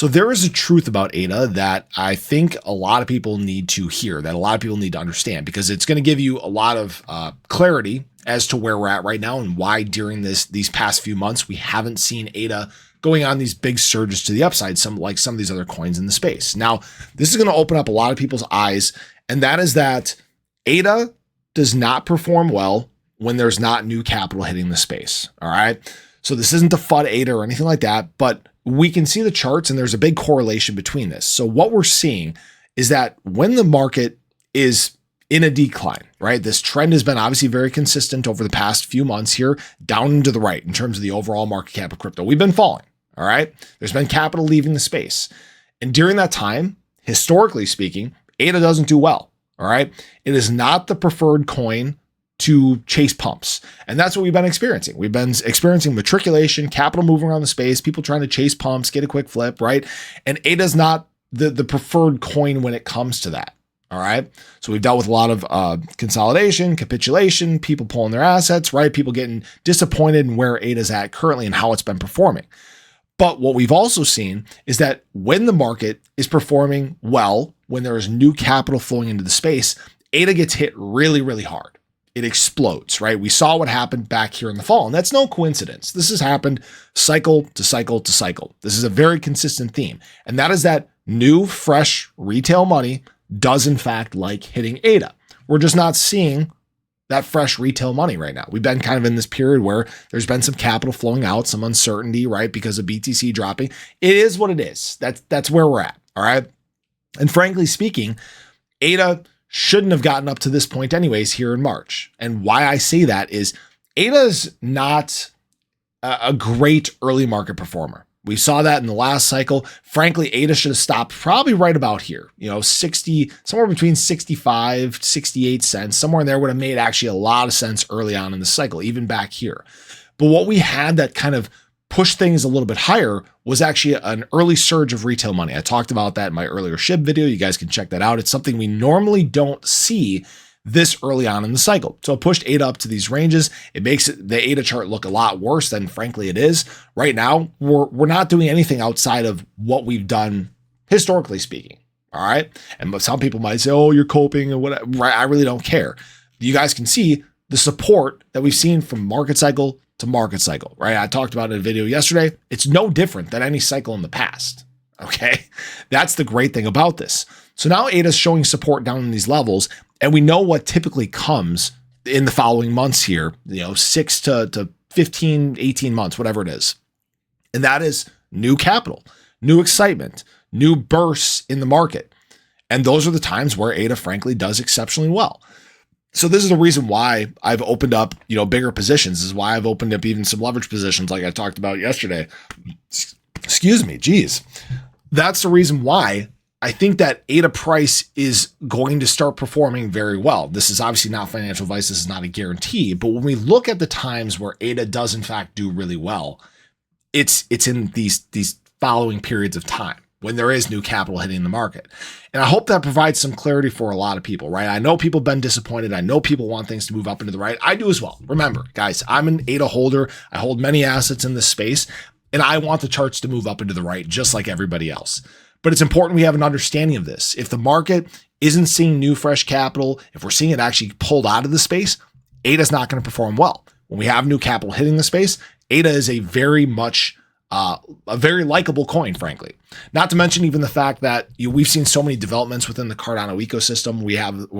So there is a truth about ADA that I think a lot of people need to hear, that a lot of people need to understand, because it's going to give you a lot of clarity as to where we're at right now and why during these past few months we haven't seen ADA going on these big surges to the upside, like some of these other coins in the space. Now, this is going to open up a lot of people's eyes, and that is that ADA does not perform well when there's not new capital hitting the space. All right. So this isn't a FUD ADA or anything like that, but we can see the charts and there's a big correlation between this. So what we're seeing is that when the market is in a decline, right? This trend has been obviously very consistent over the past few months here, down and to the right in terms of the overall market cap of crypto. We've been falling. All right. There's been capital leaving the space. And during that time, historically speaking, ADA doesn't do well. All right. It is not the preferred coin to chase pumps. And that's what we've been experiencing. We've been experiencing matriculation, capital moving around the space, people trying to chase pumps, get a quick flip, right? And ADA is not the preferred coin when it comes to that. All right. So we've dealt with a lot of consolidation, capitulation, people pulling their assets, right? People getting disappointed in where ADA is at currently and how it's been performing. But what we've also seen is that when the market is performing well, when there is new capital flowing into the space, ADA gets hit really, really hard. It explodes, right? We saw what happened back here in the fall, and that's no coincidence. This has happened cycle to cycle to cycle. This is a very consistent theme, and that is that new, fresh retail money does in fact like hitting ADA. We're just not seeing that fresh retail money right now. We've been kind of in this period where there's been some capital flowing out, some uncertainty, right? Because of BTC dropping. It is what it is. That's where we're at. All right. And frankly speaking, ADA shouldn't have gotten up to this point anyways here in March. And why I say that is ADA is not a great early market performer. We saw that in the last cycle. Frankly, ADA should have stopped probably right about here, 60, somewhere between 65, 68 cents, somewhere in there would have made actually a lot of sense early on in the cycle, even back here. But what we had that kind of pushed things a little bit higher was actually an early surge of retail money. I talked about that in my earlier SHIB video. You guys can check that out. It's something we normally don't see this early on in the cycle. So it pushed ADA up to these ranges. It makes the ADA chart look a lot worse than frankly it is. Right now, we're not doing anything outside of what we've done historically speaking. All right. And some people might say, oh, you're coping and whatever. Right? I really don't care. You guys can see the support that we've seen from market cycle to market cycle, right? I talked about it in a video yesterday. It's no different than any cycle in the past. Okay. That's the great thing about this. So now ADA is showing support down in these levels, and we know what typically comes in the following months here, 6 to 15, 18 months, whatever it is. And that is new capital, new excitement, new bursts in the market. And those are the times where ADA frankly does exceptionally well. So this is the reason why I've opened up, bigger positions. This is why I've opened up even some leverage positions like I talked about yesterday. Excuse me. Geez. That's the reason why I think that ADA price is going to start performing very well. This is obviously not financial advice. This is not a guarantee. But when we look at the times where ADA does in fact do really well, it's in these following periods of time when there is new capital hitting the market. And I hope that provides some clarity for a lot of people, right? I know people have been disappointed. I know people want things to move up into the right. I do as well. Remember, guys, I'm an ADA holder. I hold many assets in this space, and I want the charts to move up into the right, just like everybody else. But it's important we have an understanding of this. If the market isn't seeing new, fresh capital, if we're seeing it actually pulled out of the space, ADA is not going to perform well. When we have new capital hitting the space, ADA is a very likable coin, frankly. Not to mention even the fact that we've seen so many developments within the Cardano ecosystem.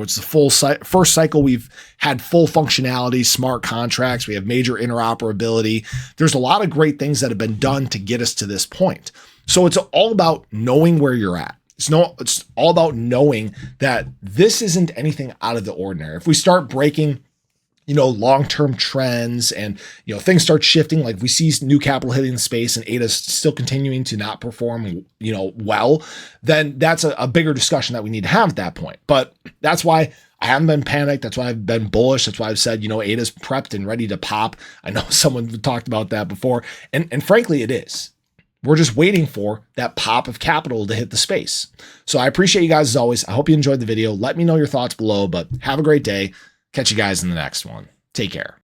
It's the first cycle we've had full functionality, smart contracts. We have major interoperability. There's a lot of great things that have been done to get us to this point. So it's all about knowing where you're at. It's all about knowing that this isn't anything out of the ordinary. If we start breaking long-term trends and, things start shifting, like we see new capital hitting the space and ADA is still continuing to not perform, well, then that's a bigger discussion that we need to have at that point. But that's why I haven't been panicked. That's why I've been bullish. That's why I've said, ADA's prepped and ready to pop. I know someone talked about that before. And frankly, it is. We're just waiting for that pop of capital to hit the space. So I appreciate you guys as always. I hope you enjoyed the video. Let me know your thoughts below, but have a great day. Catch you guys in the next one. Take care.